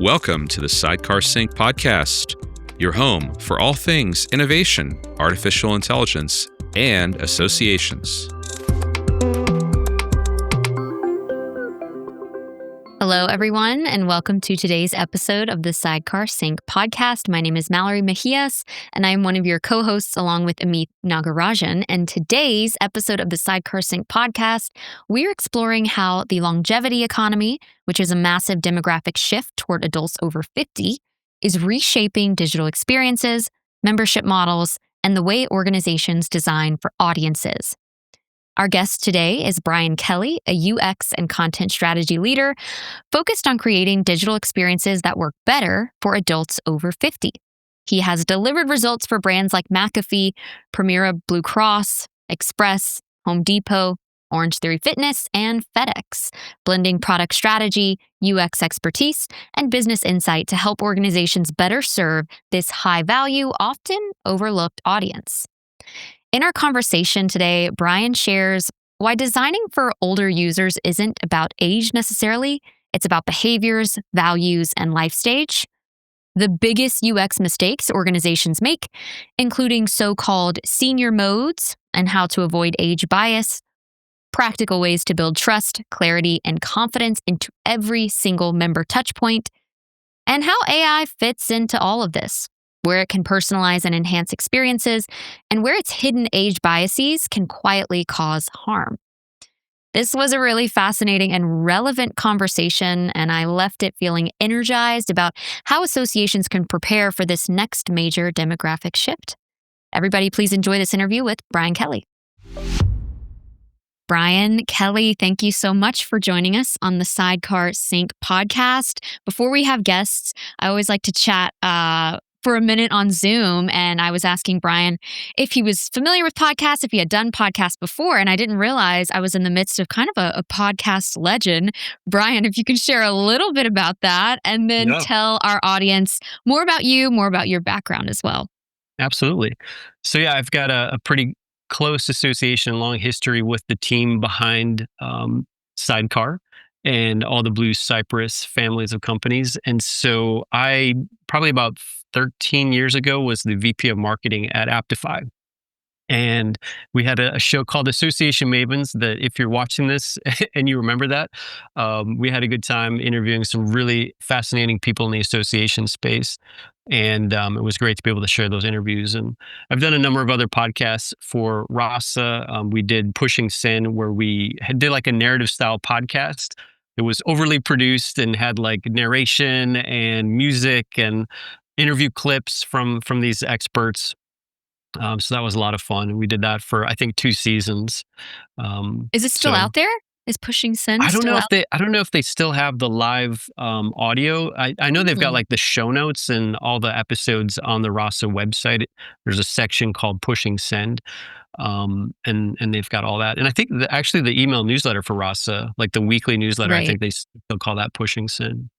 Welcome to the Sidecar Sync podcast, your home for all things innovation, artificial intelligence, and associations. Hello, everyone, and welcome to today's episode of the Sidecar Sync podcast. My name is Mallory Mejias, and I am one of your co-hosts along with Amit Nagarajan. And today's episode of the Sidecar Sync podcast, we're exploring how the longevity economy, which is a massive demographic shift toward adults over 50, is reshaping digital experiences, membership models, and the way organizations design for audiences. Our guest today is Bryan Kelly, a UX and content strategy leader focused on creating digital experiences that work better for adults over 50. He has delivered results for brands like McAfee, Premera Blue Cross, Express, Home Depot, Orange Theory Fitness, and FedEx, blending product strategy, UX expertise, and business insight to help organizations better serve this high-value, often overlooked audience. In our conversation today, Bryan shares why designing for older users isn't about age necessarily. It's about behaviors, values, and life stage. The biggest UX mistakes organizations make, including so-called senior modes and how to avoid age bias, practical ways to build trust, clarity, and confidence into every single member touchpoint, and how AI fits into all of this, where it can personalize and enhance experiences, and where its hidden age biases can quietly cause harm. This was a really fascinating and relevant conversation, and I left it feeling energized about how associations can prepare for this next major demographic shift. Everybody, please enjoy this interview with Bryan Kelly. Bryan Kelly, thank you so much for joining us on the Sidecar Sync podcast. Before we have guests, I always like to chat for a minute on Zoom, and I was asking Bryan if he was familiar with podcasts, if he had done podcasts before, and I didn't realize I was in the midst of kind of a podcast legend. Bryan, if you could share a little bit about that, and then tell our audience more about you, more about your background as well. Absolutely. So I've got a pretty close association, long history with the team behind Sidecar and all the Blue Cypress families of companies. And so I probably about 13 years ago was the VP of marketing at Aptify. And we had a show called Association Mavens that if you're watching this and you remember that, we had a good time interviewing some really fascinating people in the association space. And it was great to be able to share those interviews. And I've done a number of other podcasts for Rasa. We did Pushing Sin, where we did like a narrative style podcast. It was overly produced and had like narration and music and interview clips from these experts. So that was a lot of fun. We did that for, I think, 2 seasons. Is it still out there? Is Pushing Sin I don't still know out? I don't know if they still have the live audio. I know they've got like the show notes and all the episodes on the Rasa website. There's a section called Pushing Send. And they've got all that. And I think actually the email newsletter for Rasa, like the weekly newsletter, Right. I think they still call that Pushing Send.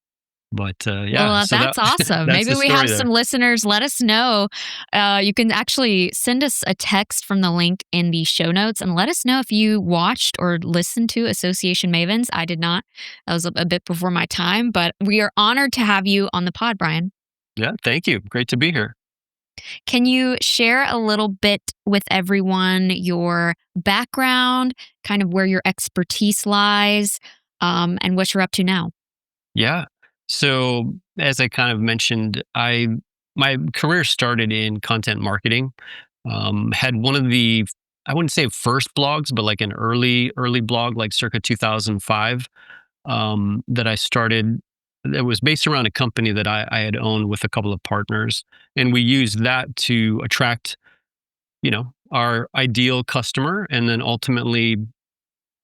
But Well, so that's awesome. that's Maybe the we story have there. some listeners. Let us know. You can actually send us a text from the link in the show notes and let us know if you watched or listened to Association Mavens. I did not. That was a bit before my time, but we are honored to have you on the pod, Bryan. Yeah, thank you. Great to be here. Can you share a little bit with everyone your background, kind of where your expertise lies, and what you're up to now? Yeah. So as I kind of mentioned, my career started in content marketing. Had one of the, I wouldn't say first blogs, but like an early blog, like circa 2005, that I started. That was based around a company that I had owned with a couple of partners, and we used that to attract, our ideal customer, and then ultimately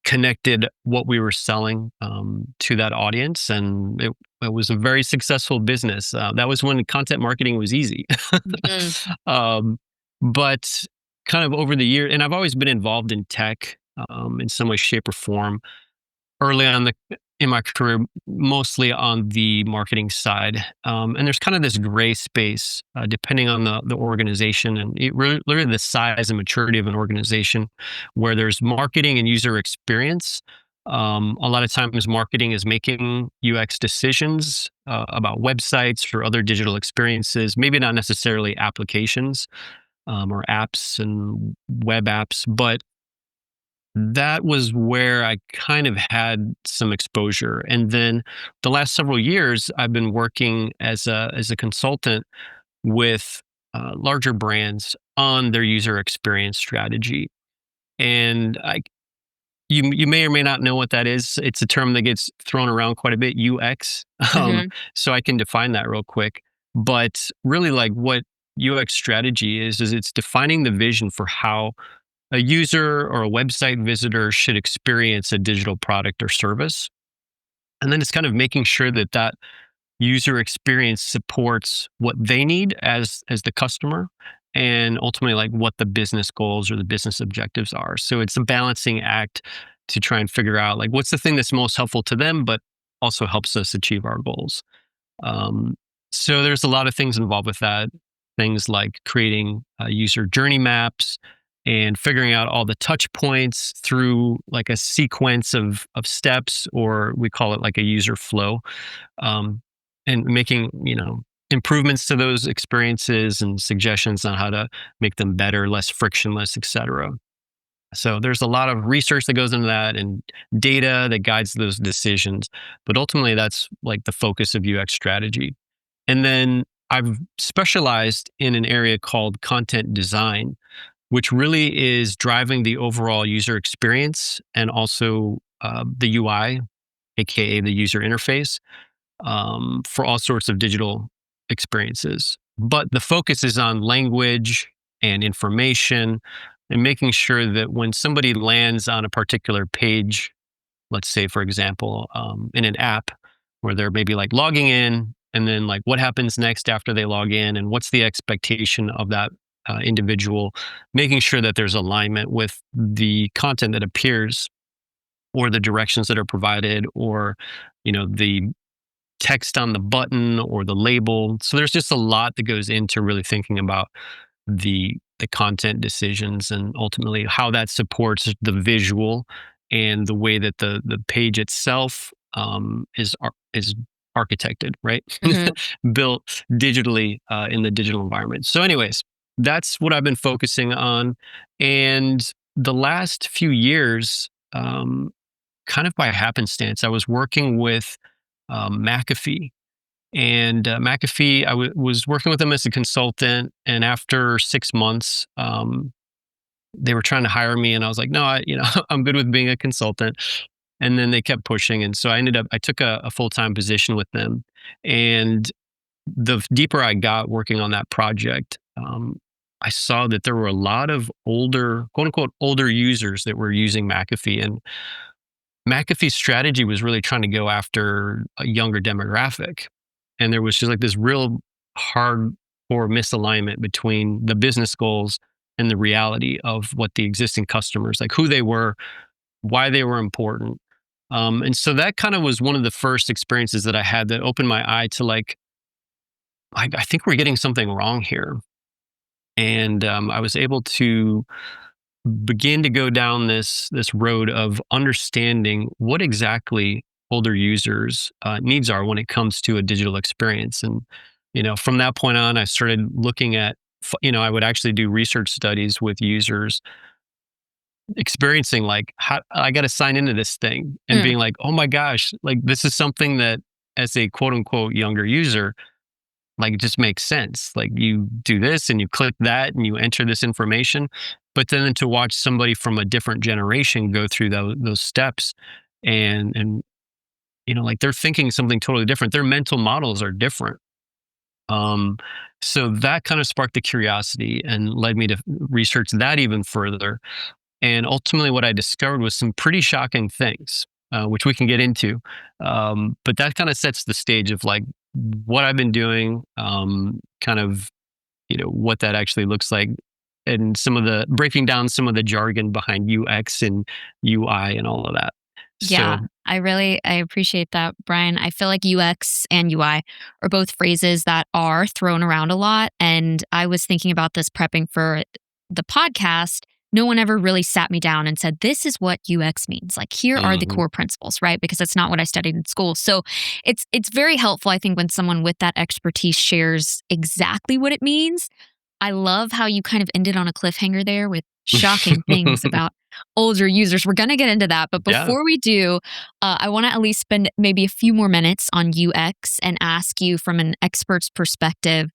connected what we were selling to that audience, and it was a very successful business. That was when content marketing was easy. But kind of over the year, and I've always been involved in tech in some way, shape, or form. Early on in my career, mostly on the marketing side, and there's kind of this gray space depending on the organization and really the size and maturity of an organization, where there's marketing and user experience, A lot of times marketing is making UX decisions about websites or other digital experiences, maybe not necessarily applications or apps and web apps, but that was where I kind of had some exposure. And then the last several years, I've been working as a consultant with larger brands on their user experience strategy. And you may or may not know what that is. It's a term that gets thrown around quite a bit, UX. Um, Hmm. so I can define that real quick. But really, like what UX strategy is it's defining the vision for how a user or a website visitor should experience a digital product or service. And then it's kind of making sure that that user experience supports what they need as the customer and ultimately like what the business goals or the business objectives are. So it's a balancing act to try and figure out like what's the thing that's most helpful to them but also helps us achieve our goals. um, so there's a lot of things involved with that. Things like creating user journey maps and figuring out all the touch points through like a sequence of steps, or we call it like a user flow, um, and making improvements to those experiences and suggestions on how to make them better, less frictionless, etc. So there's a lot of research that goes into that and data that guides those decisions. But ultimately, that's like the focus of UX strategy. And then I've specialized in an area called content design, which really is driving the overall user experience and also the UI, aka the user interface, for all sorts of digital experiences. But the focus is on language and information and making sure that when somebody lands on a particular page, let's say, for example, in an app where they're maybe like logging in, and then like what happens next after they log in, and what's the expectation of that individual, making sure that there's alignment with the content that appears or the directions that are provided or the text on the button or the label. So there's just a lot that goes into really thinking about the content decisions and ultimately how that supports the visual and the way that the page itself is architected, right? Hmm. Built digitally in the digital environment. So, anyways, that's what I've been focusing on, and the last few years, kind of by happenstance, I was working with McAfee. And McAfee, was working with them as a consultant. And after 6 months, they were trying to hire me, and I was like, no, I'm good with being a consultant. And then they kept pushing, and so I took a full time position with them. And the deeper I got working on that project, I saw that there were a lot of older, quote unquote, older users that were using McAfee, and McAfee's strategy was really trying to go after a younger demographic. And there was just like this real hardcore misalignment between the business goals and the reality of what the existing customers, like who they were, why they were important. And so that kind of was one of the first experiences that I had that opened my eye to like, I think we're getting something wrong here. And I was able to begin to go down this road of understanding what exactly older users needs are when it comes to a digital experience. And from that point on, I started looking at I would actually do research studies with users experiencing like how I got to sign into this thing and Mm. being like, oh my gosh, like this is something that as a quote unquote younger user, like it just makes sense. Like you do this and you click that and you enter this information. But then to watch somebody from a different generation go through those steps and like they're thinking something totally different. Their mental models are different. Um, so that kind of sparked the curiosity and led me to research that even further. And ultimately, what I discovered was some pretty shocking things, which we can get into. But that kind of sets the stage of like what I've been doing, kind of, what that actually looks like, and some of the breaking down some of the jargon behind UX and UI and all of that. So, Yeah, I appreciate that, Brian. I feel like UX and UI are both phrases that are thrown around a lot. And I was thinking about this prepping for the podcast no one ever really sat me down and said, this is what UX means. Like, here are the Mhm. core principles, right? Because that's not what I studied in school. So it's very helpful, I think, when someone with that expertise shares exactly what it means. I love how you kind of ended on a cliffhanger there with shocking things about older users. We're going to get into that. But Yeah. before we do, I want to at least spend maybe a few more minutes on UX and ask you from an expert's perspective,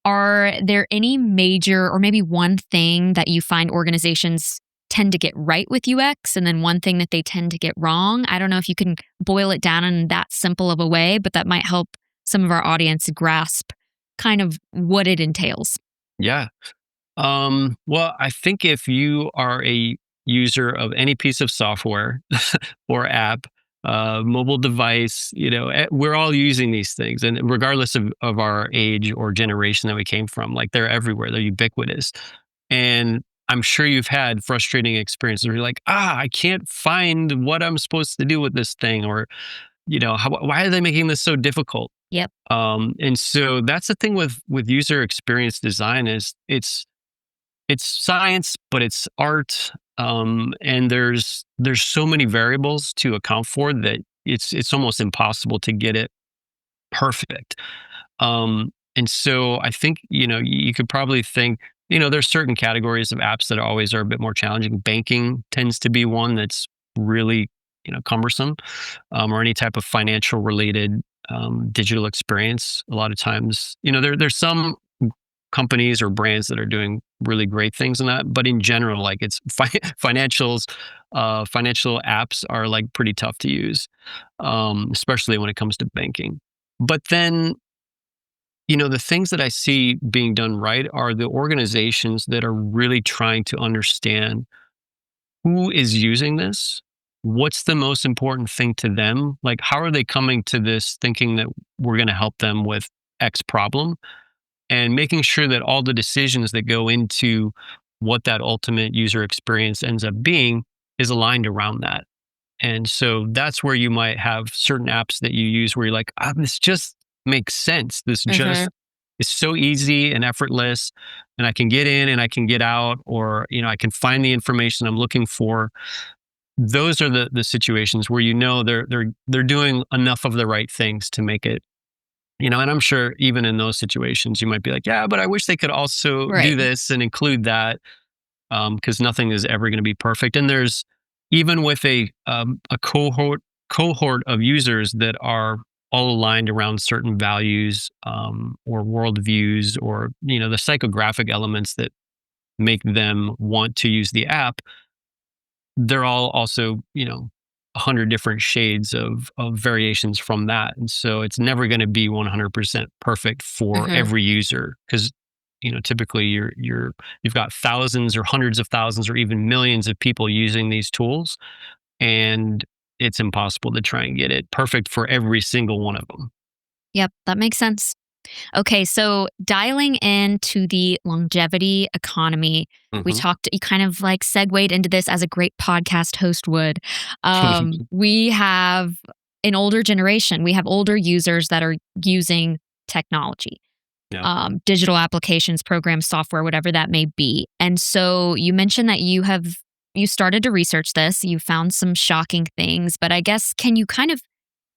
are there any major or maybe one thing that you find organizations tend to get right with UX and then one thing that they tend to get wrong? I don't know if you can boil it down in that simple of a way, but that might help some of our audience grasp kind of what it entails. Yeah. Well, I think if you are a user of any piece of software or app, mobile device, we're all using these things. And regardless of our age or generation that we came from, like they're everywhere, they're ubiquitous. And I'm sure you've had frustrating experiences where you're like, I can't find what I'm supposed to do with this thing, or, why are they making this so difficult? Yep. And so that's the thing with user experience design is it's science, but it's art. And there's so many variables to account for that it's almost impossible to get it perfect. And so I think, you could probably think, there's certain categories of apps that always are a bit more challenging. Banking tends to be one that's really, cumbersome, or any type of financial related digital experience. A lot of times, there's some companies or brands that are doing really great things in that, but in general, like it's financials, financial apps are like pretty tough to use, especially when it comes to banking. But then, the things that I see being done right are the organizations that are really trying to understand who is using this, what's the most important thing to them, like how are they coming to this thinking that we're going to help them with X problem, and making sure that all the decisions that go into what that ultimate user experience ends up being is aligned around that. And so that's where you might have certain apps that you use where you're like, this just makes sense. This Hmm. just is so easy and effortless. And I can get in and I can get out, or, I can find the information I'm looking for. Those are the situations where they're doing enough of the right things to make it, and I'm sure even in those situations you might be like, yeah, but I wish they could also do Right. this and include that, because nothing is ever going to be perfect. And there's even with a cohort of users that are all aligned around certain values, or worldviews, or the psychographic elements that make them want to use the app. They're all also 100 different shades of variations from that, and so it's never going to be 100% perfect for Hmm. every user, because typically you've got thousands or hundreds of thousands or even millions of people using these tools, and it's impossible to try and get it perfect for every single one of them. Yep, that makes sense. Okay, so dialing into the longevity economy, you kind of like segued into this as a great podcast host would. We have an older generation, we have older users that are using technology, Yeah. digital applications, programs, software, whatever that may be. And so you mentioned that you started to research this, you found some shocking things, but I guess can you kind of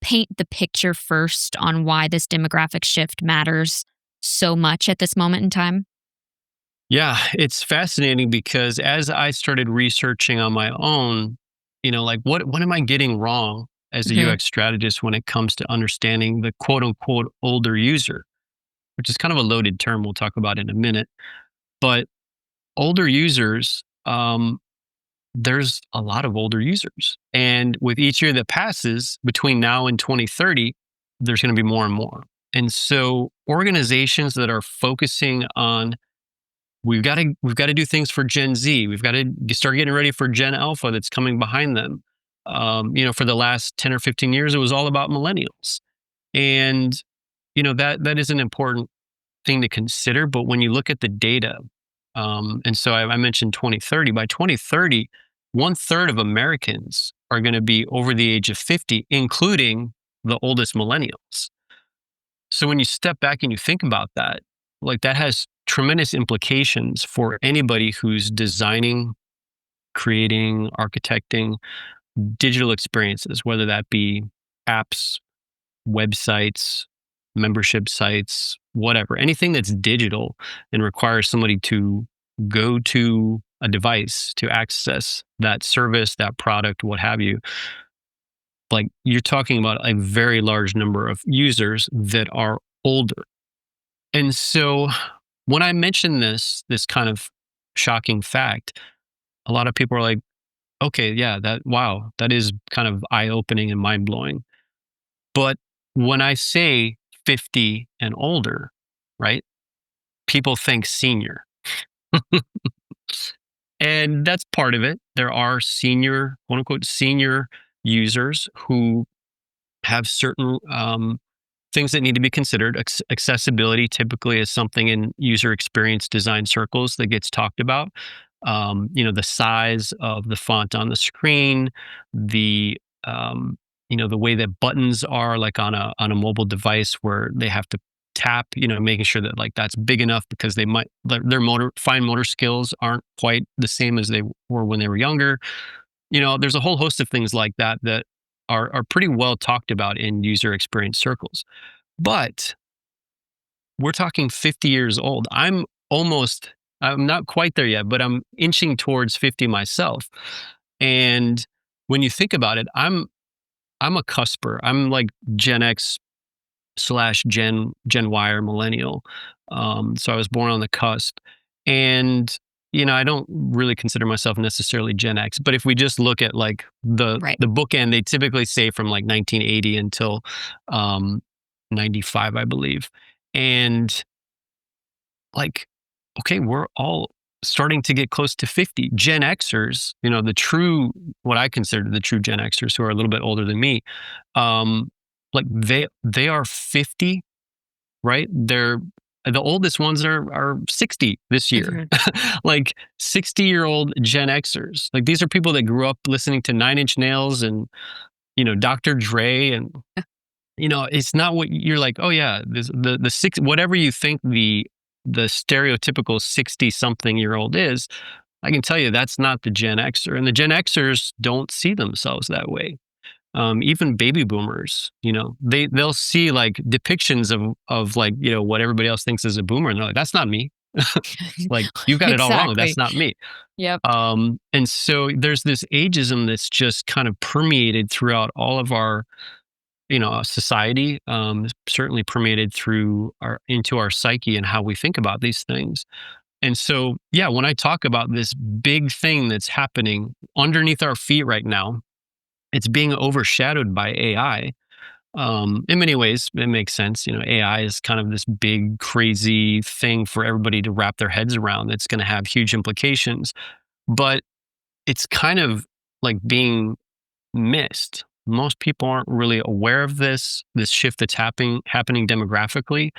paint the picture first on why this demographic shift matters so much at this moment in time? Yeah, it's fascinating because as I started researching on my own, like what am I getting wrong as a Hmm. UX strategist when it comes to understanding the quote unquote older user, which is kind of a loaded term we'll talk about in a minute. But older users, there's a lot of older users. And with each year that passes between now and 2030, there's going to be more and more. And so organizations that are focusing on we've got to do things for Gen Z. We've got to start getting ready for Gen Alpha that's coming behind them. For the last 10 or 15 years, it was all about millennials. And that is an important thing to consider. But when you look at the data, and so I mentioned 2030, by 2030, one third of Americans are going to be over the age of 50, including the oldest millennials. So when you step back and you think about that, like that has tremendous implications for anybody who's designing creating, architecting digital experiences, whether that be apps, websites, membership sites, whatever, anything that's digital and requires somebody to go to a device to access that service, that product, what have you. Like, you're talking about a very large number of users that are older. And so when I mention this kind of shocking fact, a lot of people are like, okay, yeah, wow, that is kind of eye-opening and mind-blowing. But when I say 50 and older, right, people think senior. And that's part of it. There are senior, quote unquote, senior users who have certain things that need to be considered. Accessibility typically is something in user experience design circles that gets talked about. The size of the font on the screen, the the way that buttons are like on a mobile device where they have to tap, making sure that like that's big enough because their fine motor skills aren't quite the same as they were when they were younger. There's a whole host of things like that that are pretty well talked about in user experience circles. But we're talking 50 years old. I'm not quite there yet, but I'm inching towards 50 myself. And when you think about it, I'm a cusper. I'm like Gen X / Gen Y or millennial. So I was born on the cusp. And I don't really consider myself necessarily Gen X, but if we just look at like the bookend, they typically say from like 1980 until 95, I believe. And like, okay, we're all starting to get close to 50. Gen Xers, what I consider the true Gen Xers who are a little bit older than me, like they are 50, right? They're the oldest ones are 60 this year. Like 60-year-old Gen Xers. Like, these are people that grew up listening to Nine Inch Nails and, Dr. Dre, and it's not what you're like, oh yeah, the six, whatever you think the stereotypical 60-something-year-old is. I can tell you that's not the Gen Xer, and the Gen Xers don't see themselves that way. Even baby boomers, they'll see like depictions of like, what everybody else thinks is a boomer, and they're like, that's not me. Like, you've got it all wrong. That's not me. Yep. And so there's this ageism that's just kind of permeated throughout all of our, society, certainly permeated into our psyche and how we think about these things. And so, yeah, when I talk about this big thing that's happening underneath our feet right now, it's being overshadowed by AI. In many ways, it makes sense. AI is kind of this big, crazy thing for everybody to wrap their heads around that's going to have huge implications. But it's kind of like being missed. Most people aren't really aware of this shift that's happening demographically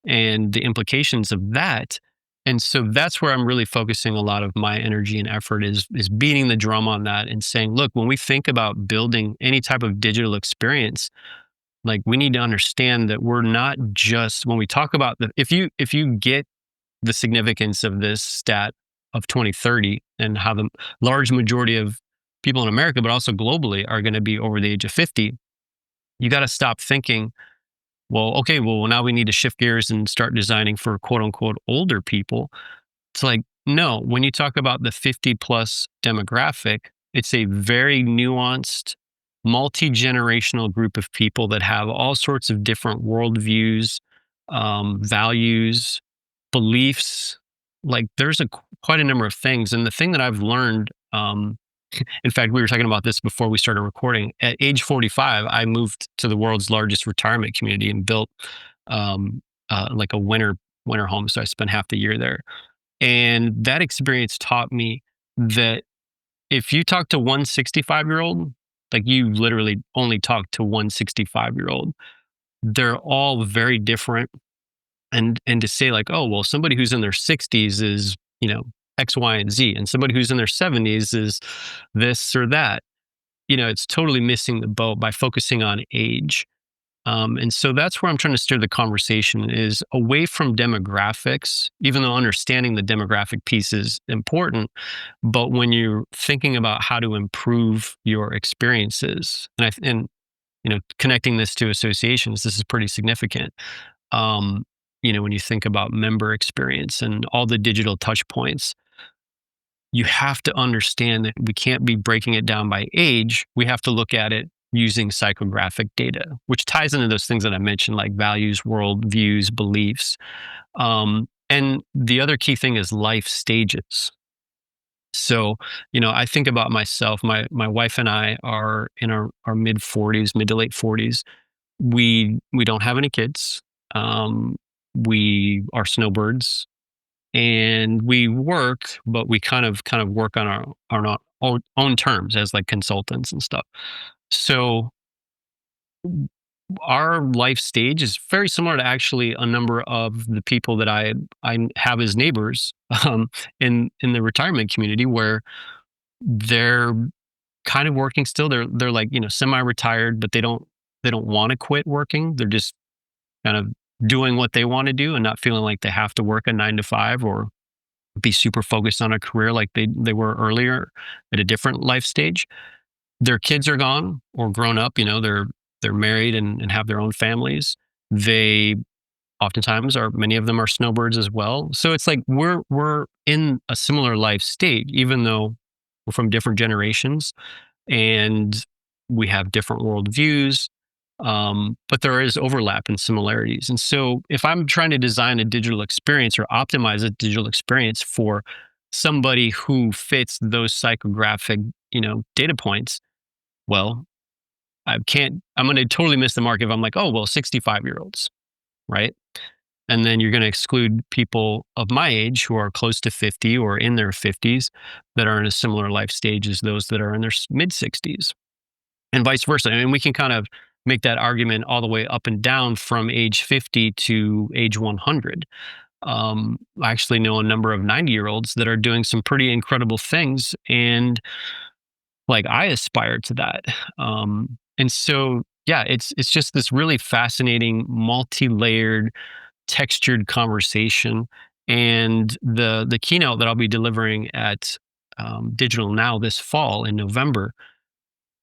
and the implications of that. And so that's where I'm really focusing a lot of my energy and effort is beating the drum on that and saying, look, when we think about building any type of digital experience, like, we need to understand that we're not just, when we talk about if you get the significance of this stat of 2030 and how the large majority of people in America, but also globally, are going to be over the age of 50, you got to stop thinking, well, okay, well, now we need to shift gears and start designing for quote unquote older people. It's like, no, when you talk about the 50 plus demographic, it's a very nuanced, multi-generational group of people that have all sorts of different worldviews, values, beliefs. Like, there's quite a number of things. And the thing that I've learned, in fact, we were talking about this before we started recording. At age 45, I moved to the world's largest retirement community and built like a winter home. So I spent half the year there. And that experience taught me that if you talk to one 65-year-old, like, you literally only talk to one 65-year-old. They're all very different. And to say like, oh, well, somebody who's in their 60s is, X, Y, and Z, and somebody who's in their 70s is this or that, it's totally missing the boat by focusing on age. And so that's where I'm trying to steer the conversation is away from demographics, even though understanding the demographic piece is important. But when you're thinking about how to improve your experiences, and connecting this to associations, this is pretty significant. Um, when you think about member experience and all the digital touch points, you have to understand that we can't be breaking it down by age. We have to look at it using psychographic data, which ties into those things that I mentioned, like values, worldviews, beliefs. And the other key thing is life stages. So, I think about myself. My wife and I are in our mid 40s, mid to late 40s. We don't have any kids. Um, we are snowbirds, and we work, but we kind of work on our own terms as like consultants and stuff. So our life stage is very similar to actually a number of the people that I have as neighbors in the retirement community, where they're kind of working still. They're like semi-retired, but they don't want to quit working. They're just kind of doing what they want to do and not feeling like they have to work a 9 to 5 or be super focused on a career like they were earlier at a different life stage. Their kids are gone or grown up. They're married and have their own families. They oftentimes are, many of them are snowbirds as well. So it's like we're in a similar life stage, even though we're from different generations and we have different worldviews. But there is overlap and similarities. And so if I'm trying to design a digital experience or optimize a digital experience for somebody who fits those psychographic, data points, well, I'm going to totally miss the mark if I'm like, oh, well, 65-year-olds, right? And then you're going to exclude people of my age who are close to 50 or in their 50s that are in a similar life stage as those that are in their mid 60s, and vice versa. And we can kind of make that argument all the way up and down from age 50 to age 100. I actually know a number of 90-year-olds that are doing some pretty incredible things. And like I aspire to that. And so, yeah, it's just this really fascinating, multi-layered, textured conversation. And the keynote that I'll be delivering at Digital Now this fall in November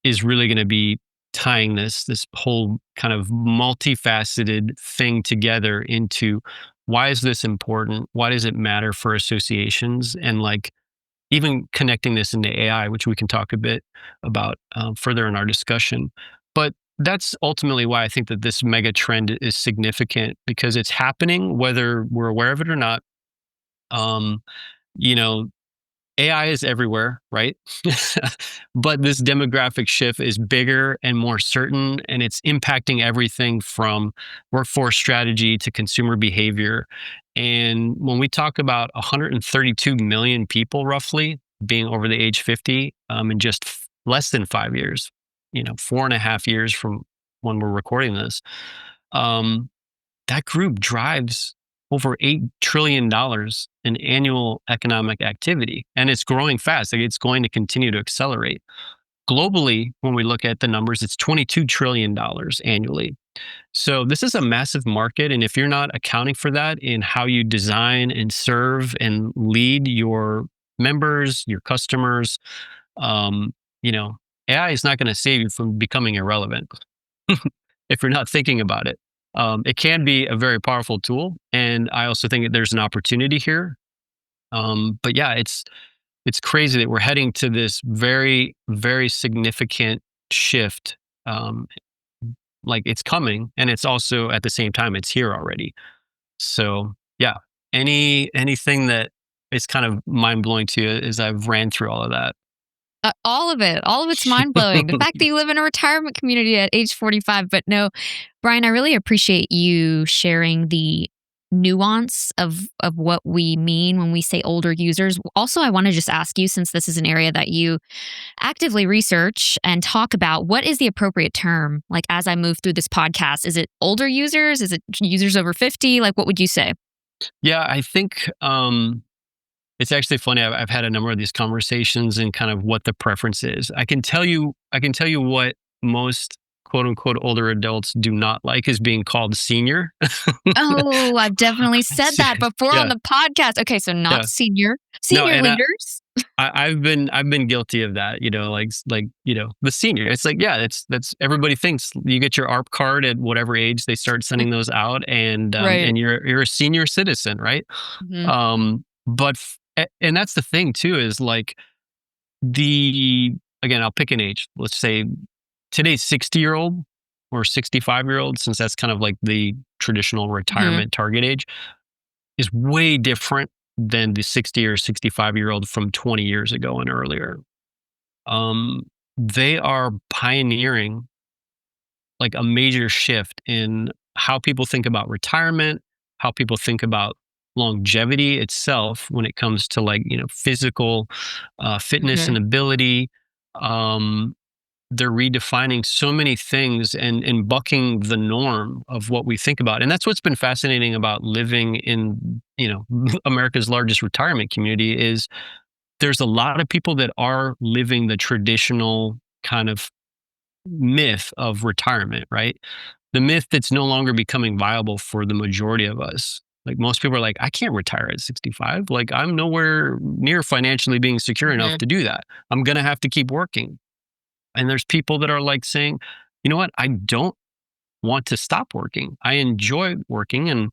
is really going to be tying this whole kind of multifaceted thing together into why is this important? Why does it matter for associations? And like even connecting this into AI, which we can talk a bit about further in our discussion. But that's ultimately why I think that this mega trend is significant, because it's happening whether we're aware of it or not. Um, you know, AI is everywhere, right? But this demographic shift is bigger and more certain, and it's impacting everything from workforce strategy to consumer behavior. And when we talk about 132 million people roughly being over the age 50 in just less than 5 years, 4.5 years from when we're recording this, um, that group drives over $8 trillion in annual economic activity. And it's growing fast. Like it's going to continue to accelerate. Globally, when we look at the numbers, it's $22 trillion annually. So this is a massive market. And if you're not accounting for that in how you design and serve and lead your members, your customers, um, you know, AI is not going to save you from becoming irrelevant if you're not thinking about it. It can be a very powerful tool, and I also think that there's an opportunity here. But yeah, it's crazy that we're heading to this very, very significant shift. Um, like it's coming, and it's also at the same time it's here already. So yeah, anything that is kind of mind blowing to you as I've ran through all of that. All of it. All of it's mind blowing. The fact that you live in a retirement community at age 45. But no, Bryan, I really appreciate you sharing the nuance of what we mean when we say older users. Also, I want to just ask you, since this is an area that you actively research and talk about, what is the appropriate term? Like as I move through this podcast, is it older users? Is it users over 50? Like what would you say? Yeah, I think it's actually funny. I've had a number of these conversations and kind of what the preference is. I can tell you what most quote unquote older adults do not like is being called senior. Oh, I've definitely said that before on Yeah, the podcast. Okay, so not yeah. senior, No, senior and leaders. I've been guilty of that. The senior. It's like, yeah, that's everybody thinks you get your ARP card at whatever age they start sending those out, Right. and you're a senior citizen, right? Hmm. And that's the thing too, is like the again, I'll pick an age. Let's say today's 60-year-old or 65-year-old, since that's kind of like the traditional Hmm. retirement target age, is way different than the 60 or 65-year-old from 20 years ago and earlier. Um, they are pioneering like a major shift in how people think about retirement, how people think about longevity itself when it comes to like, physical fitness and Okay. ability. Um, they're redefining so many things and bucking the norm of what we think about. And that's what's been fascinating about living in, America's largest retirement community is there's a lot of people that are living the traditional kind of myth of retirement, right? The myth that's no longer becoming viable for the majority of us. Like most people are like, I can't retire at 65. Like I'm nowhere near financially being secure enough Hmm. to do that. I'm going to have to keep working. And there's people that are like saying, you know what? I don't want to stop working. I enjoy working and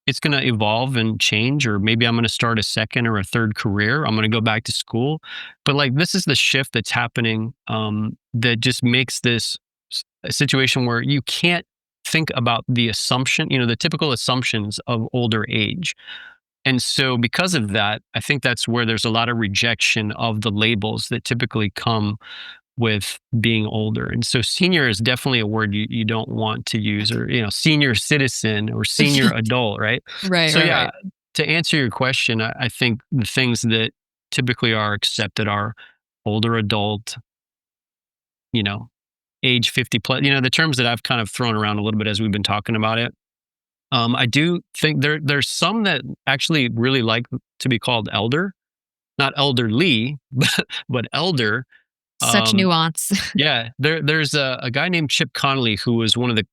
it's going to evolve and change, or maybe I'm going to start a second or a third career. I'm going to go back to school. But like, this is the shift that's happening that just makes this a situation where you can't think about the assumption, the typical assumptions of older age. And so, because of that, I think that's where there's a lot of rejection of the labels that typically come with being older. And so senior is definitely a word you don't want to use, or, senior citizen or senior adult, right? Right, So right, yeah, right. to answer your question, I think the things that typically are accepted are older adult, you know, age 50 plus, the terms that I've kind of thrown around a little bit as we've been talking about it. I do think there's some that actually really like to be called elder, not elderly, but elder. Such Um, nuance. Yeah, there's a guy named Chip Connolly who was one of the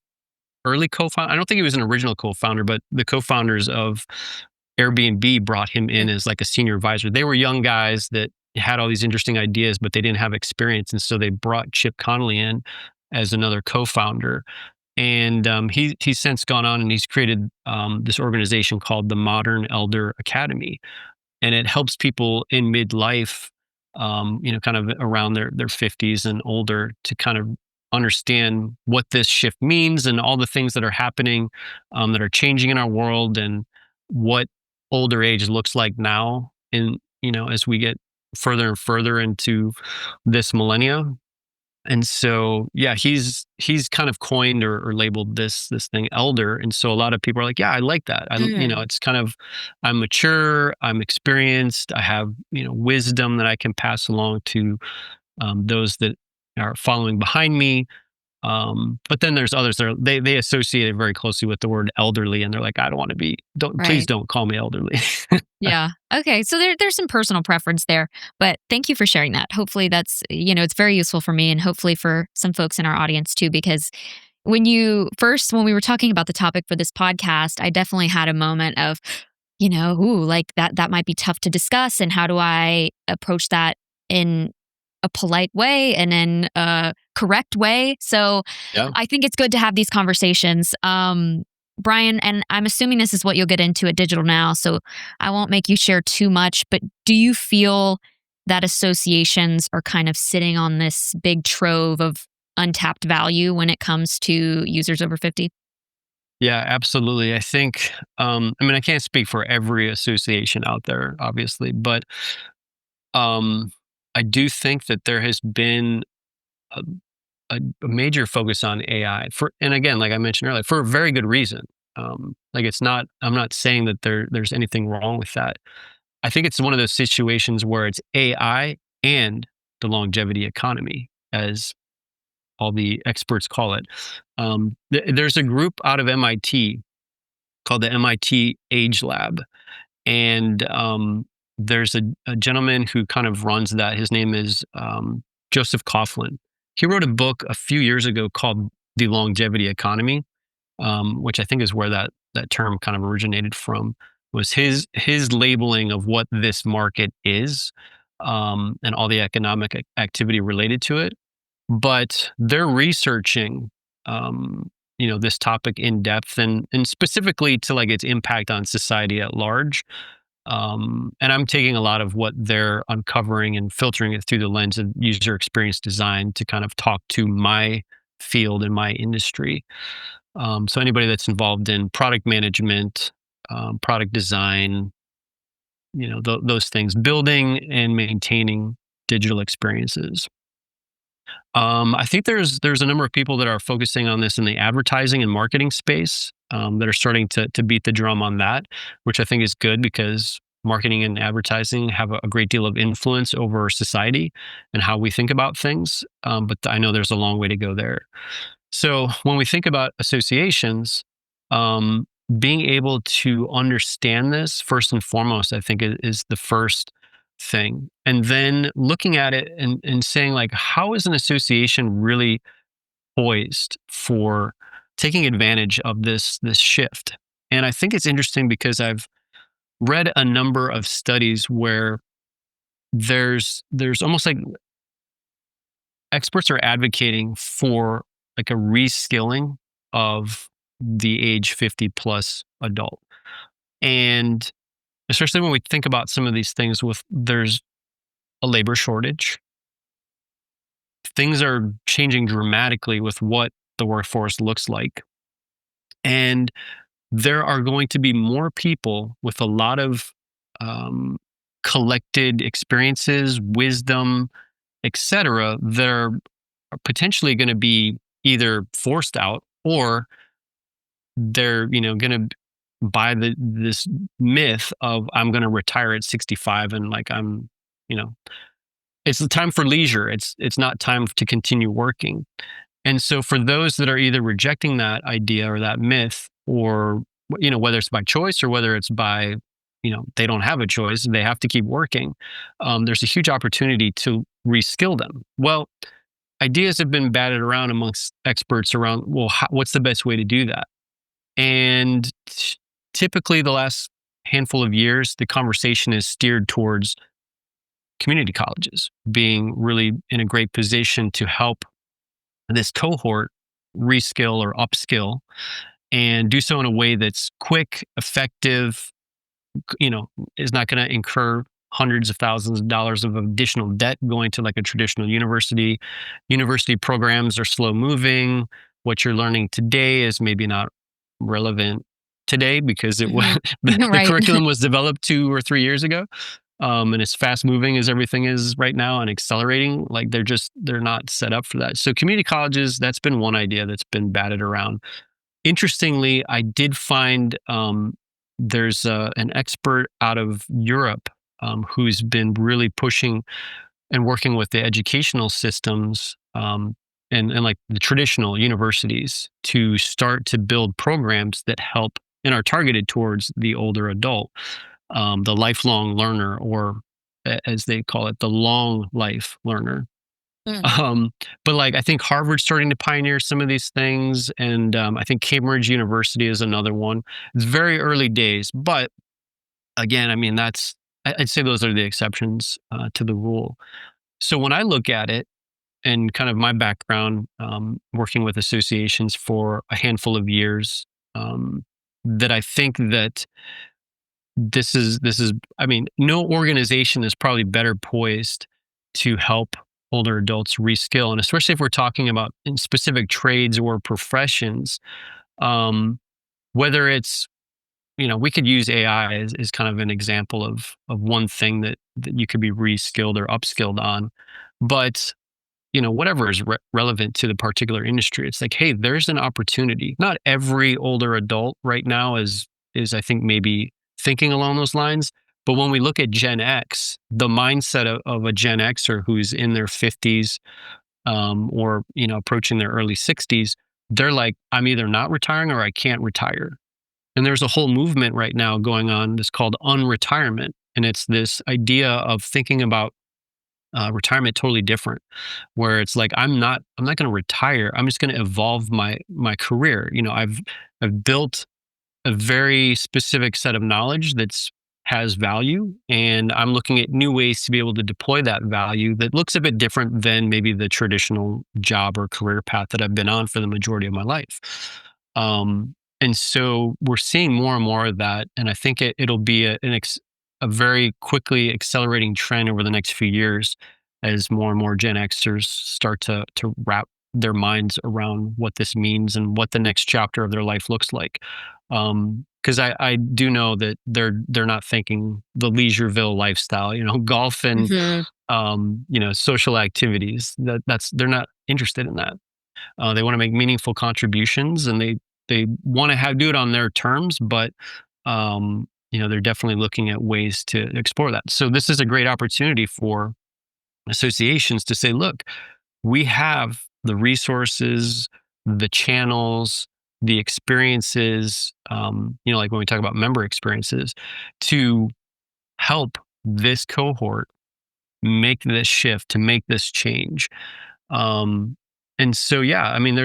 early co-founders. I don't think he was an original co-founder, but the co-founders of Airbnb brought him in Okay. as like a senior advisor. They were young guys that had all these interesting ideas, but they didn't have experience, and so they brought Chip Connolly in as another co-founder. And he's since gone on and he's created this organization called the Modern Elder Academy, and it helps people in midlife, kind of around their 50s and older, to kind of understand what this shift means and all the things that are happening, that are changing in our world, and what older age looks like now. And as we get further and further into this millennia. And so, yeah, he's kind of coined or labeled this thing elder, and so a lot of people are like, yeah, I like that. Mm. It's kind of, I'm mature, I'm experienced, I have wisdom that I can pass along to those that are following behind me. But then there's others that they associate it very closely with the word elderly, and they're like, I don't want to be, don't, please Right. don't call me elderly. Yeah. Okay. So there's some personal preference there, but thank you for sharing that. Hopefully that's, it's very useful for me and hopefully for some folks in our audience too, because when we were talking about the topic for this podcast, I definitely had a moment of, ooh, like that might be tough to discuss. And how do I approach that in a polite way and in a correct way? So Yeah. I think it's good to have these conversations. Bryan, and I'm assuming this is what you'll get into at Digital Now, so I won't make you share too much, but do you feel that associations are kind of sitting on this big trove of untapped value when it comes to users over 50? Yeah, absolutely. I think, I mean, I can't speak for every association out there, obviously, but um, I do think that there has been a, a major focus on AI and again, like I mentioned earlier, for a very good reason. Like it's not, I'm not saying that there's anything wrong with that. I think it's one of those situations where it's AI and the longevity economy, as all the experts call it. There's a group out of MIT called the MIT Age Lab, and there's a gentleman who kind of runs that. His name is Joseph Coughlin. He wrote a book a few years ago called the longevity economy, which I think is where that term kind of originated from, was his labeling of what this market is, and all the economic activity related to it. But they're researching, this topic in depth, and specifically to like its impact on society at large. And I'm taking a lot of what they're uncovering and filtering it through the lens of user experience design to kind of talk to my field and my industry. So anybody that's involved in product management, product design, those things, building and maintaining digital experiences. I think there's a number of people that are focusing on this in the advertising and marketing space, that are starting to beat the drum on that, which I think is good because marketing and advertising have a great deal of influence over society and how we think about things. But I know there's a long way to go there. So when we think about associations, um, being able to understand this first and foremost, I think is the first thing. And then looking at it and saying, like, how is an association really poised for taking advantage of this shift? And I think it's interesting because I've read a number of studies where there's almost like experts are advocating for like a reskilling of the age 50 plus adult. And especially when we think about some of these things, with there's a labor shortage, things are changing dramatically with what the workforce looks like. And there are going to be more people with a lot of um, collected experiences, wisdom, etc., that are potentially going to be either forced out, or they're going to buy this myth of, I'm going to retire at 65, and like I'm you know it's the time for leisure. It's not time to continue working. And so for those that are either rejecting that idea or that myth, or whether it's by choice or whether it's by they don't have a choice, they have to keep working, there's a huge opportunity to reskill them. Well, ideas have been batted around amongst experts around, well, what's the best way to do that? And typically the last handful of years, the conversation is steered towards community colleges being really in a great position to help this cohort reskill or upskill, and do so in a way that's quick, effective, is not going to incur hundreds of thousands of dollars of additional debt going to like a traditional university. University programs are slow moving. What you're learning today is maybe not relevant today because it was the Right. curriculum was developed 2 or 3 years ago. And as fast moving as everything is right now and accelerating, like they're not set up for that. So community colleges, that's been one idea that's been batted around. Interestingly, I did find, there's an expert out of Europe, who's been really pushing and working with the educational systems, and like the traditional universities, to start to build programs that help and are targeted towards the older adult, the lifelong learner, or as they call it, the long life learner. Mm. But like I think Harvard's starting to pioneer some of these things, and I think Cambridge University is another one. It's very early days, but again, I mean I'd say those are the exceptions to the rule. So when I look at it, and kind of my background, working with associations for a handful of years, that I think that this is I mean, no organization is probably better poised to help older adults reskill, and especially if we're talking about in specific trades or professions, um, whether it's we could use AI as kind of an example of one thing that you could be reskilled or upskilled on. But whatever is relevant to the particular industry, it's like, hey, there's an opportunity. Not every older adult right now is I think maybe thinking along those lines. But when we look at Gen X, the mindset of a Gen Xer who's in their 50s, or approaching their early 60s, they're like, I'm either not retiring or I can't retire. And there's a whole movement right now going on that's called unretirement, and it's this idea of thinking about retirement totally different, where it's like I'm not going to retire. I'm just going to evolve my career. I've built a very specific set of knowledge that's has value, and I'm looking at new ways to be able to deploy that value that looks a bit different than maybe the traditional job or career path that I've been on for the majority of my life. And so we're seeing more and more of that, and I think it'll be a very quickly accelerating trend over the next few years as more and more Gen Xers start to wrap their minds around what this means and what the next chapter of their life looks like. Because I do know that they're not thinking the Leisureville lifestyle, golf and social activities. They're not interested in that. They want to make meaningful contributions, and they want to do it on their terms, but they're definitely looking at ways to explore that. So this is a great opportunity for associations to say, look, we have the resources, the channels, the experiences, like when we talk about member experiences, to help this cohort make this shift, to make this change. And so, yeah, I mean,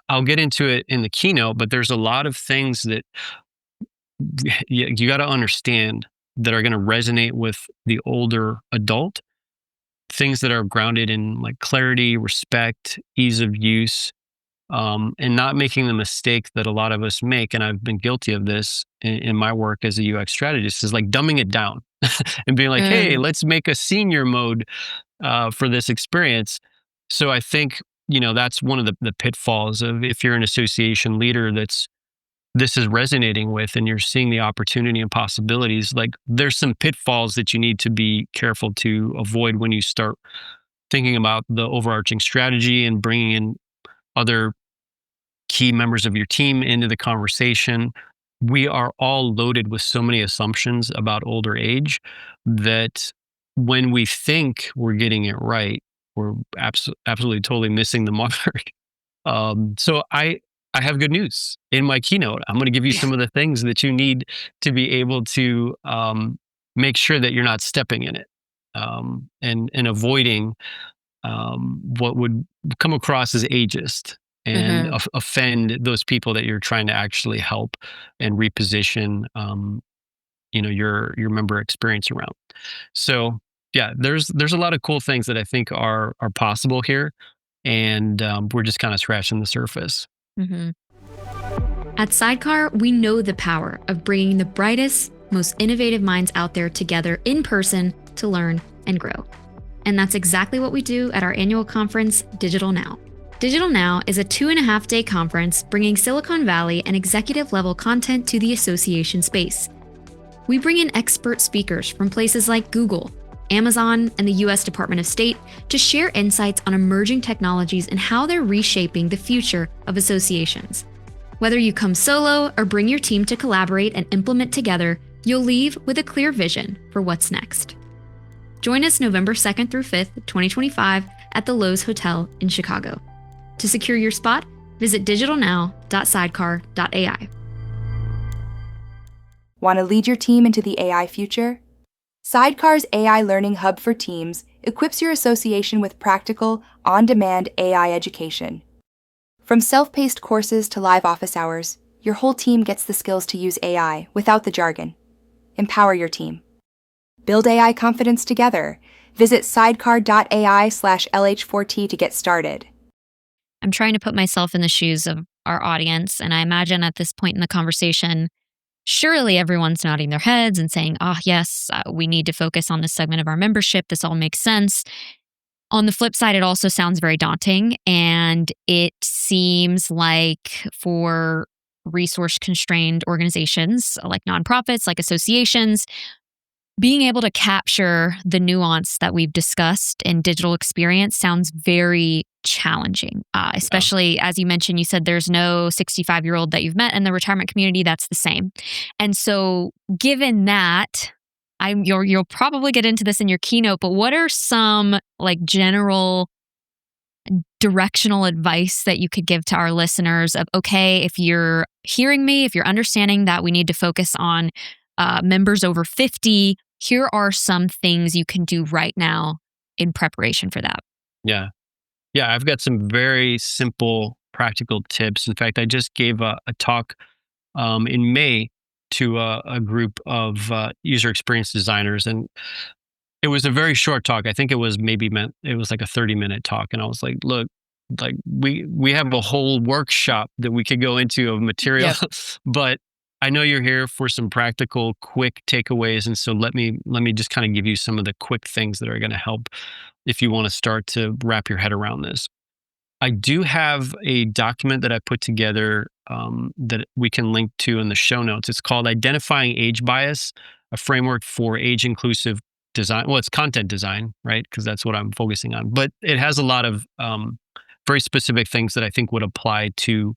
I'll get into it in the keynote, but there's a lot of things that you got to understand that are going to resonate with the older adult, things that are grounded in like clarity, respect, ease of use, and not making the mistake that a lot of us make. And I've been guilty of this in my work as a UX strategist, is like dumbing it down and being like, hey, let's make a senior mode for this experience. So I think, that's one of the pitfalls of, if you're an association leader this is resonating with, and you're seeing the opportunity and possibilities, like there's some pitfalls that you need to be careful to avoid when you start thinking about the overarching strategy and bringing in other key members of your team into the conversation. We are all loaded with so many assumptions about older age that when we think we're getting it right, we're absolutely totally missing the mark. So I have good news in my keynote. I'm going to give you some of the things that you need to be able to make sure that you're not stepping in it, and avoiding what would come across as ageist and offend those people that you're trying to actually help and reposition, your member experience around. So yeah, there's a lot of cool things that I think are possible here, and we're just kind of scratching the surface. At Sidecar, we know the power of bringing the brightest, most innovative minds out there together in person to learn and grow. And that's exactly what we do at our annual conference, digitalNow. digitalNow is a 2.5-day conference bringing Silicon Valley and executive-level content to the association space. We bring in expert speakers from places like Google, Amazon, and the U.S. Department of State to share insights on emerging technologies and how they're reshaping the future of associations. Whether you come solo or bring your team to collaborate and implement together, you'll leave with a clear vision for what's next. Join us November 2nd through 5th, 2025 at the Lowe's Hotel in Chicago. To secure your spot, visit digitalnow.sidecar.ai. Want to lead your team into the AI future? Sidecar's AI Learning Hub for Teams equips your association with practical, on-demand AI education. From self-paced courses to live office hours, your whole team gets the skills to use AI without the jargon. Empower your team. Build AI confidence together. Visit sidecar.ai/LH4T to get started. I'm trying to put myself in the shoes of our audience, and I imagine at this point in the conversation, surely everyone's nodding their heads and saying, yes, we need to focus on this segment of our membership. This all makes sense. On the flip side, it also sounds very daunting, and it seems like for resource-constrained organizations like nonprofits, like associations, being able to capture the nuance that we've discussed in digital experience sounds very challenging, especially as you mentioned, you said there's no 65-year-old that you've met in the retirement community that's the same. And so given that, you'll probably get into this in your keynote, but what are some like general directional advice that you could give to our listeners of, okay, if you're hearing me, if you're understanding that we need to focus on members over 50, here are some things you can do right now in preparation for that? Yeah. Yeah. I've got some very simple, practical tips. In fact, I just gave a talk in May to a group of user experience designers. And it was a very short talk. I think it was it was like a 30-minute talk. And I was like, look, like we have a whole workshop that we could go into of material, Yep. but I know you're here for some practical, quick takeaways. And so let me just kind of give you some of the quick things that are going to help if you want to start to wrap your head around this. I do have a document that I put together that we can link to in the show notes. It's called Identifying Age Bias, a framework for age inclusive design. Well, it's content design, right? Because that's what I'm focusing on. But it has a lot of very specific things that I think would apply to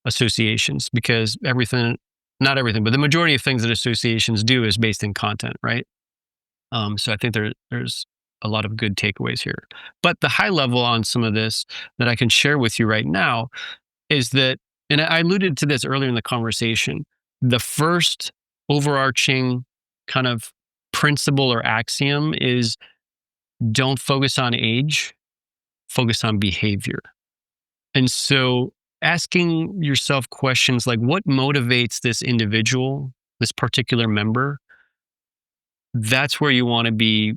associations, because not everything, but the majority of things that associations do is based in content, right? So I think there's a lot of good takeaways here. But the high level on some of this that I can share with you right now is that, and I alluded to this earlier in the conversation, the first overarching kind of principle or axiom is don't focus on age, focus on behavior. And so asking yourself questions like, what motivates this individual, this particular member? That's where you want to be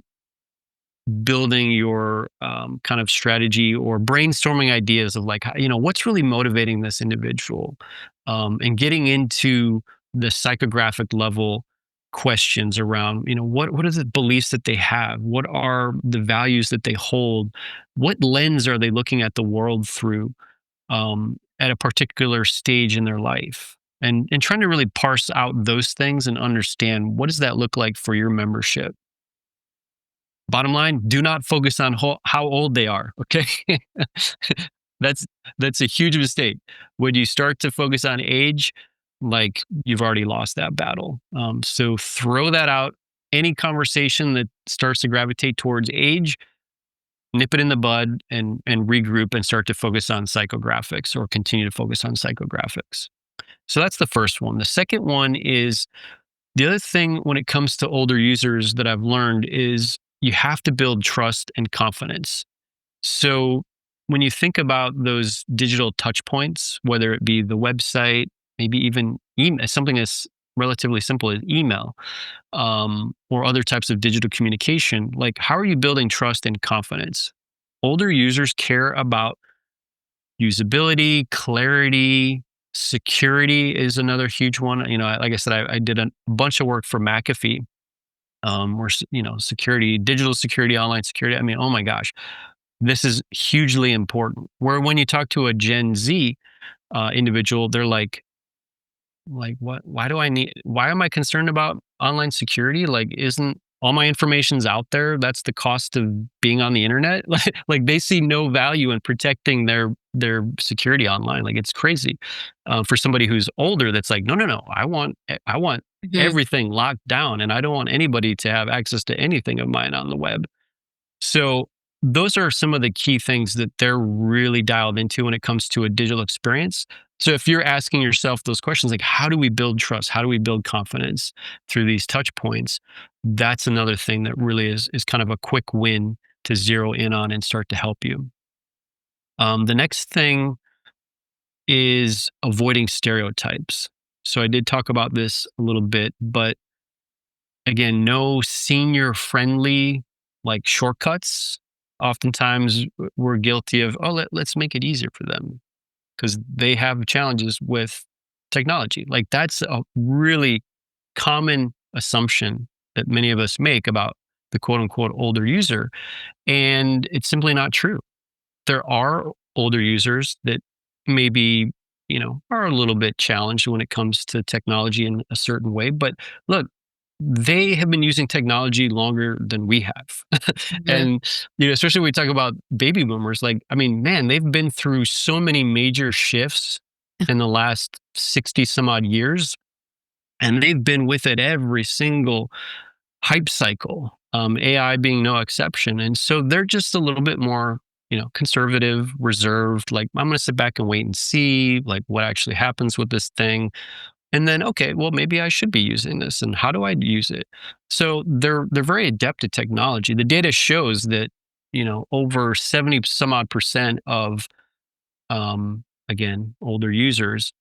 building your kind of strategy or brainstorming ideas of like, what's really motivating this individual, and getting into the psychographic level questions around, what are the beliefs that they have? What are the values that they hold? What lens are they looking at the world through at a particular stage in their life? And trying to really parse out those things and understand, what does that look like for your membership? Bottom line, do not focus on how old they are. Okay. That's a huge mistake. When you start to focus on age, like, you've already lost that battle. So throw that out. Any conversation that starts to gravitate towards age, nip it in the bud and regroup and start to focus on psychographics, or continue to focus on psychographics. So that's the first one. The second one is, the other thing when it comes to older users that I've learned is you have to build trust and confidence. So when you think about those digital touch points, whether it be the website, maybe even email, something as relatively simple as email, or other types of digital communication, like, how are you building trust and confidence? Older users care about usability, clarity, security is another huge one. Like I said, I did a bunch of work for McAfee, where, security, digital security, online security. I mean, oh my gosh, this is hugely important. Where when you talk to a Gen Z individual, they're like, what? Why am I concerned about online security? Like, isn't all my information's out there? That's the cost of being on the internet. Like they see no value in protecting their security online. Like, it's crazy. For somebody who's older, that's like, no. I want everything locked down, and I don't want anybody to have access to anything of mine on the web. So those are some of the key things that they're really dialed into when it comes to a digital experience. So if you're asking yourself those questions, like, how do we build trust? How do we build confidence through these touch points? That's another thing that really is kind of a quick win to zero in on and start to help you. The next thing is avoiding stereotypes. So I did talk about this a little bit, but again, no senior friendly like shortcuts. Oftentimes we're guilty of, let's make it easier for them because they have challenges with technology. Like, that's a really common assumption that many of us make about the quote unquote older user. And it's simply not true. There are older users that maybe, are a little bit challenged when it comes to technology in a certain way. But look, they have been using technology longer than we have. And, especially when we talk about baby boomers, like, I mean, man, they've been through so many major shifts in the last 60 some odd years. And they've been with it every single hype cycle, AI being no exception. And so they're just a little bit more, conservative, reserved, like, I'm going to sit back and wait and see like what actually happens with this thing. And then, okay, well, maybe I should be using this, and how do I use it? So they're very adept at technology. The data shows that, over 70 some odd percent of, again, older users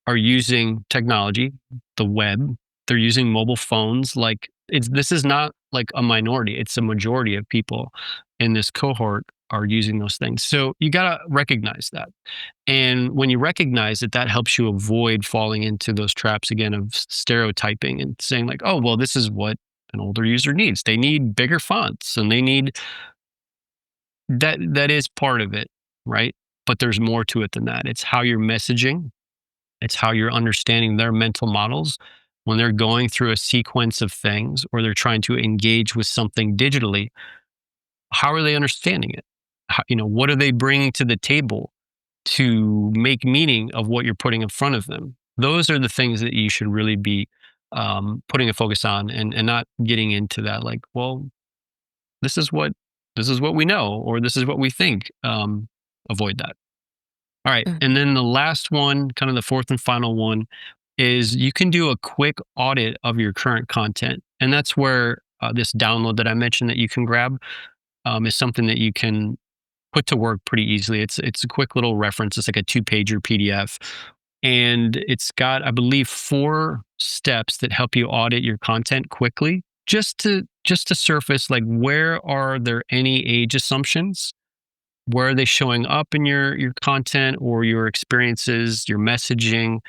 are using technology, the web. They're using mobile phones. Like this is not like a minority. It's a majority of people in this cohort are using those things. So you got to recognize that. And when you recognize it, that helps you avoid falling into those traps again of stereotyping and saying like, oh, well, this is what an older user needs. They need bigger fonts and they need that. That is part of it, right? But there's more to it than that. It's how you're messaging. It's how you're understanding their mental models when they're going through a sequence of things or they're trying to engage with something digitally. How are they understanding it? What are they bringing to the table to make meaning of what you're putting in front of them? Those are the things that you should really be putting a focus on, and not getting into that like, well, this is what we know, or this is what we think. Avoid that. All right. And then the last one, kind of the fourth and final one, is you can do a quick audit of your current content. And that's where this download that I mentioned that you can grab is something that you can put to work pretty easily. It's a quick little reference. It's like a 2-pager PDF. And it's got, I believe, 4 steps that help you audit your content quickly, just to surface like, where are there any age assumptions? Where are they showing up in your content or your experiences, your messaging?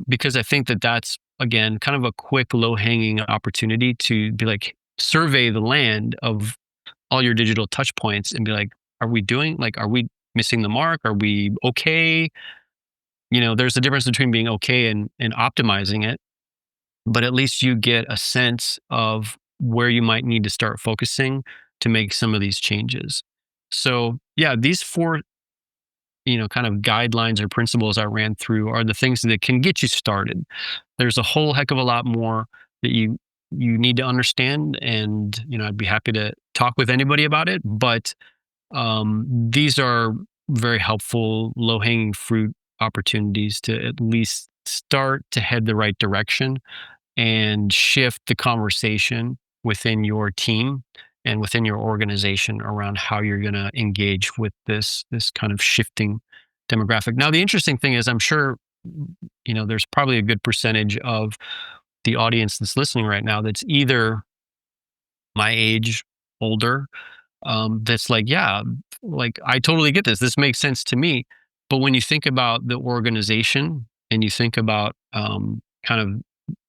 Because I think that that's, again, kind of a quick, low-hanging opportunity to be like, survey the land of all your digital touch points and be like, are we missing the mark? Are we okay? There's a difference between being okay and optimizing it, but at least you get a sense of where you might need to start focusing to make some of these changes. So yeah, these 4, kind of guidelines or principles I ran through are the things that can get you started. There's a whole heck of a lot more that you need to understand, and I'd be happy to talk with anybody about it. But these are very helpful, low-hanging fruit opportunities to at least start to head the right direction and shift the conversation within your team and within your organization around how you're going to engage with this kind of shifting demographic. Now, the interesting thing is, I'm sure, there's probably a good percentage of the audience that's listening right now that's either my age, older, that's like, yeah, like, I totally get this. This makes sense to me. But when you think about the organization and you think about kind of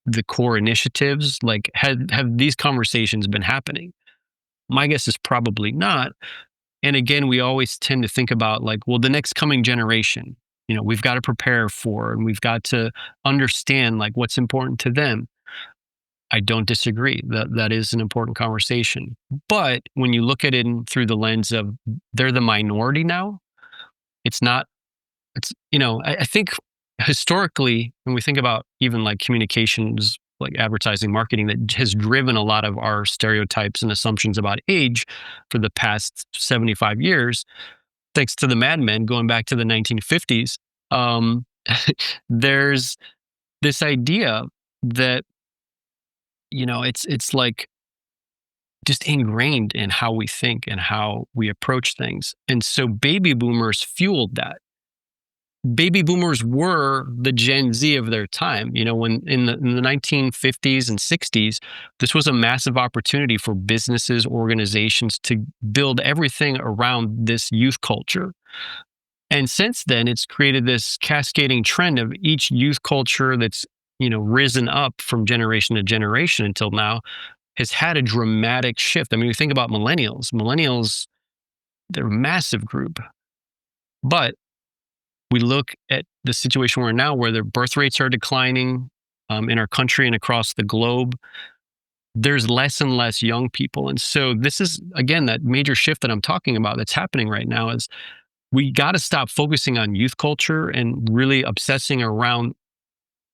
the core initiatives, like, have these conversations been happening? My guess is probably not. And again, we always tend to think about like, well, the next coming generation, we've got to prepare for, and we've got to understand like what's important to them. I don't disagree that is an important conversation. But when you look at it through the lens of they're the minority now, I think historically, when we think about even like communications, like advertising, marketing, that has driven a lot of our stereotypes and assumptions about age for the past 75 years, thanks to the Mad Men going back to the 1950s, there's this idea that, it's like just ingrained in how we think and how we approach things. And so baby boomers fueled that. Baby boomers were the Gen Z of their time. When in the 1950s and 60s, this was a massive opportunity for businesses, organizations to build everything around this youth culture. And since then, it's created this cascading trend of each youth culture that's, risen up from generation to generation until now has had a dramatic shift. I mean, we think about millennials. Millennials, they're a massive group. But we look at the situation we're in now, where the birth rates are declining in our country and across the globe. There's less and less young people. And so this is, again, that major shift that I'm talking about that's happening right now is we got to stop focusing on youth culture and really obsessing around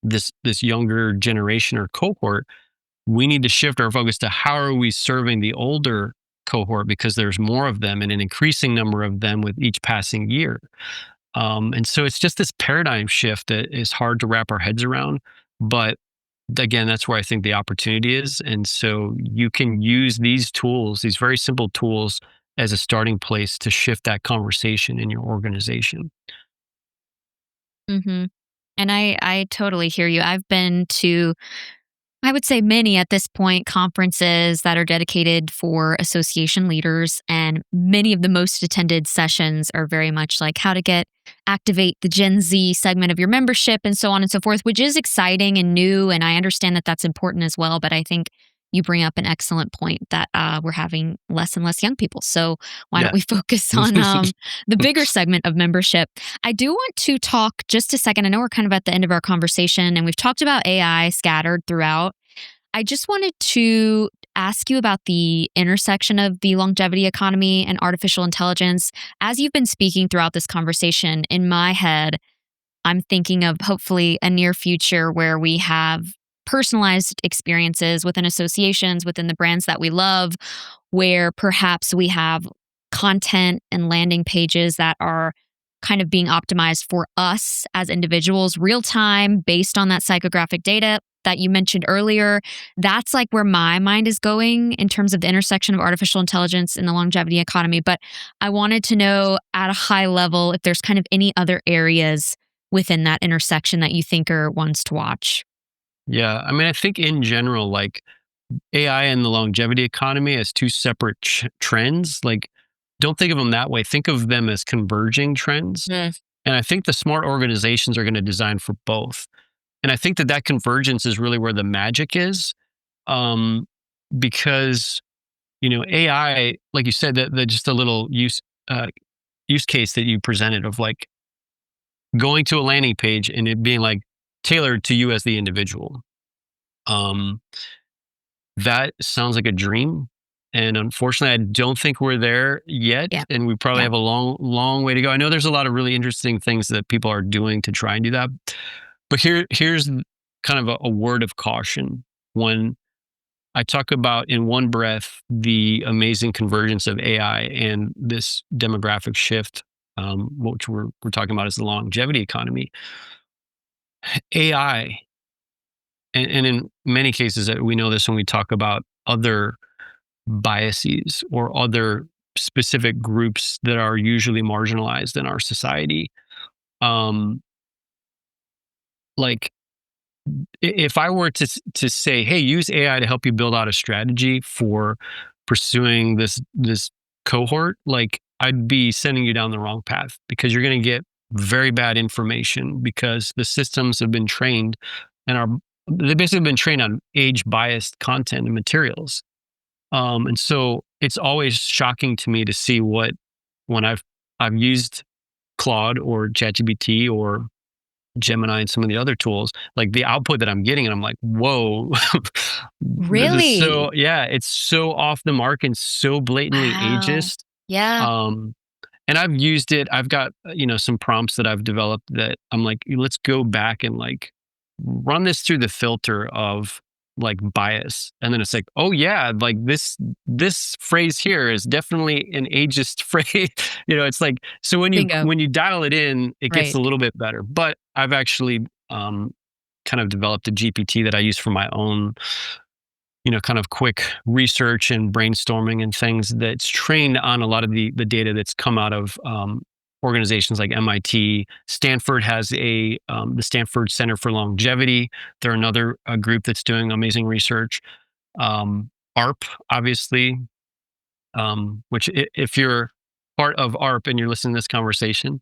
this younger generation or cohort. We need to shift our focus to how are we serving the older cohort, because there's more of them and an increasing number of them with each passing year. And so it's just this paradigm shift that is hard to wrap our heads around. But again, that's where I think the opportunity is. And so you can use these tools, these very simple tools, as a starting place to shift that conversation in your organization. Mm-hmm. And I totally hear you. I've been to, I would say, many at this point conferences that are dedicated for association leaders. And many of the most attended sessions are very much like how to activate the Gen Z segment of your membership and so on and so forth, which is exciting and new. And I understand that that's important as well. But I think you bring up an excellent point that we're having less and less young people. So why don't we focus on the bigger segment of membership? I do want to talk just a second. I know we're kind of at the end of our conversation and we've talked about AI scattered throughout. I just wanted to ask you about the intersection of the longevity economy and artificial intelligence. As you've been speaking throughout this conversation, in my head, I'm thinking of hopefully a near future where we have personalized experiences within associations, within the brands that we love, where perhaps we have content and landing pages that are kind of being optimized for us as individuals, real time, based on that psychographic data that you mentioned earlier. That's like where my mind is going in terms of the intersection of artificial intelligence and the longevity economy. But I wanted to know at a high level if there's kind of any other areas within that intersection that you think are ones to watch. Yeah. I mean, I think in general, like AI and the longevity economy as two separate trends. Like, don't think of them that way. Think of them as converging trends. Mm. And I think the smart organizations are going to design for both. And I think that convergence is really where the magic is, because AI, like you said, that just a little use case that you presented of like going to a landing page and it being like tailored to you as the individual. Um, that sounds like a dream. And unfortunately, I don't think we're there yet. Yeah. And we probably Yeah. have a long, long way to go. I know there's a lot of really interesting things that people are doing to try and do that. But here's kind of a word of caution. When I talk about in one breath the amazing convergence of AI and this demographic shift, which we're talking about is the longevity economy, AI, and in many cases we know this when we talk about other biases or other specific groups that are usually marginalized in our society. Um, like if I were to say, hey, use AI to help you build out a strategy for pursuing this cohort, like I'd be sending you down the wrong path because you're going to get very bad information because the systems have been trained and they've basically been trained on age biased content and materials. And so it's always shocking to me to see when I've used Claude or ChatGPT or Gemini and some of the other tools, like the output that I'm getting, and I'm like, whoa, this is Really? yeah, it's so off the mark and so blatantly Wow. ageist. Yeah. Um, and I've used it. I've got some prompts that I've developed that I'm like, let's go back and like run this through the filter of like bias, and then it's like, oh yeah, like this phrase here is definitely an ageist phrase. It's like, so Bingo. when you dial it in, it gets Right. a little bit better. But I've actually kind of developed a GPT that I use for my own kind of quick research and brainstorming and things that's trained on a lot of the data that's come out of organizations like MIT. Stanford has the Stanford Center for Longevity. They're another group that's doing amazing research. ARP, obviously, which if you're part of ARP and you're listening to this conversation,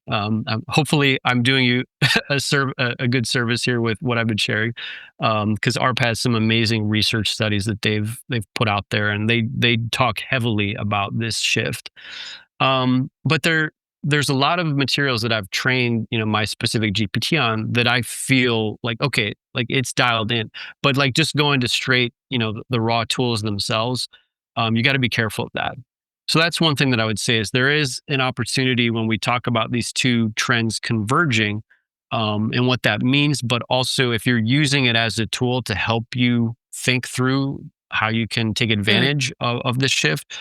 hopefully I'm doing you a good service here with what I've been sharing, because ARP has some amazing research studies that they've put out there, and they talk heavily about this shift. But there's a lot of materials that I've trained my specific GPT on that I feel like, okay, like it's dialed in, but like just going to straight the raw tools themselves, you got to be careful of that. So that's one thing that I would say is there is an opportunity when we talk about these two trends converging, and what that means, but also if you're using it as a tool to help you think through how you can take advantage of this shift,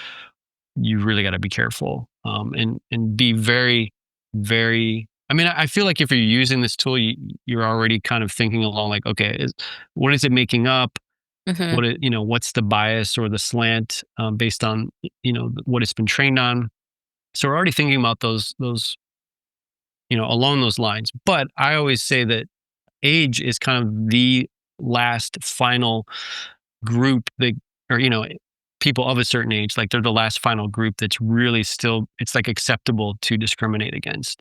you really got to be careful, and be very, very. I mean, I feel like if you're using this tool, you're already kind of thinking along like, okay, what is it making up? What's the bias or the slant based on, what it's been trained on. So we're already thinking about those, along those lines. But I always say that age is kind of the last final group people of a certain age, like they're the last final group that's really still, it's like acceptable to discriminate against.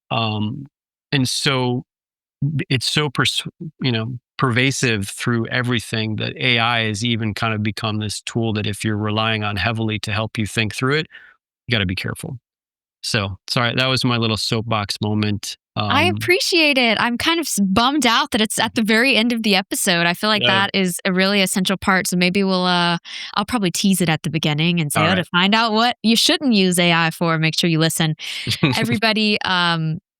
And so it's so pervasive through everything that AI has even kind of become this tool that if you're relying on heavily to help you think through it, you got to be careful. So sorry, that was my little soapbox moment. I appreciate it. I'm kind of bummed out that it's at the very end of the episode. I feel like that is a really essential part. So maybe I'll probably tease it at the beginning and say, to find out what you shouldn't use AI for, make sure you listen. Everybody,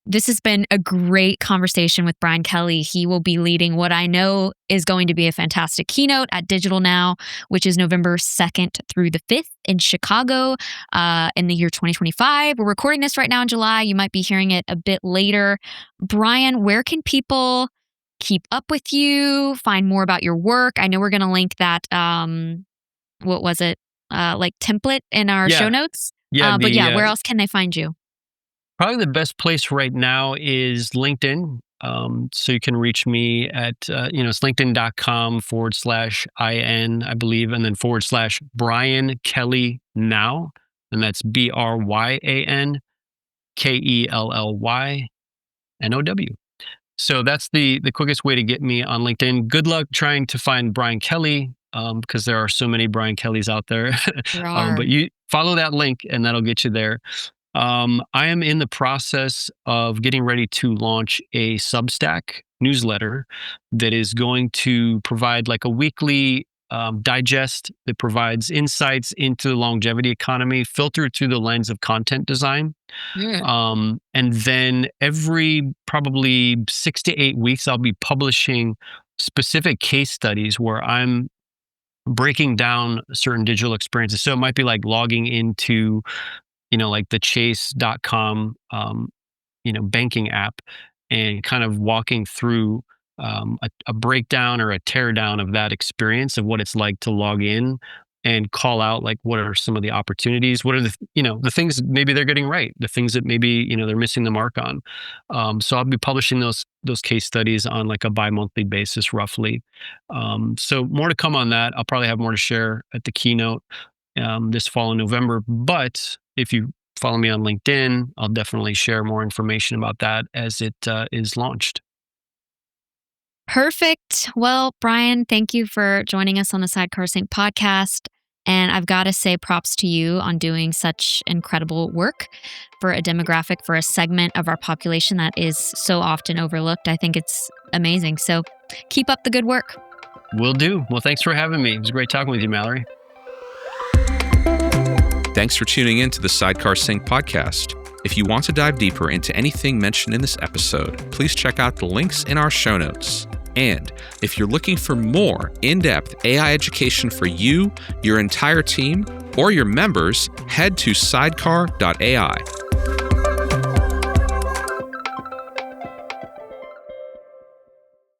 this has been a great conversation with Bryan Kelly. He will be leading what I know is going to be a fantastic keynote at DigitalNow, which is November 2nd through the 5th in Chicago in the year 2025. We're recording this right now in July. You might be hearing it a bit later. Bryan, where can people keep up with you, find more about your work? I know we're going to link that, template in our show notes. Where else can they find you? Probably the best place right now is LinkedIn. So you can reach me at, it's linkedin.com/IN, I believe, and then /Bryan Kelly Now. And that's BryanKellYNOW. So that's the quickest way to get me on LinkedIn. Good luck trying to find Bryan Kelly, because there are so many Bryan Kellys out there. But you follow that link and that'll get you there. I am in the process of getting ready to launch a Substack newsletter that is going to provide like a weekly digest that provides insights into the longevity economy filtered through the lens of content design. And then every probably 6 to 8 weeks, I'll be publishing specific case studies where I'm breaking down certain digital experiences. So it might be like logging into like the chase.com, banking app and kind of walking through a breakdown or a teardown of that experience of what it's like to log in and call out like what are some of the opportunities, what are the things maybe they're getting right, the things that maybe they're missing the mark on. So I'll be publishing those case studies on like a bi-monthly basis roughly. So more to come on that. I'll probably have more to share at the keynote this fall in November. But if you follow me on LinkedIn, I'll definitely share more information about that as it is launched. Perfect. Well, Bryan, thank you for joining us on the Sidecar Sync podcast. And I've got to say props to you on doing such incredible work for a demographic, for a segment of our population that is so often overlooked. I think it's amazing. So keep up the good work. Will do. Well, thanks for having me. It was great talking with you, Mallory. Thanks for tuning in to the Sidecar Sync podcast. If you want to dive deeper into anything mentioned in this episode, please check out the links in our show notes. And if you're looking for more in-depth AI education for you, your entire team, or your members, head to sidecar.ai.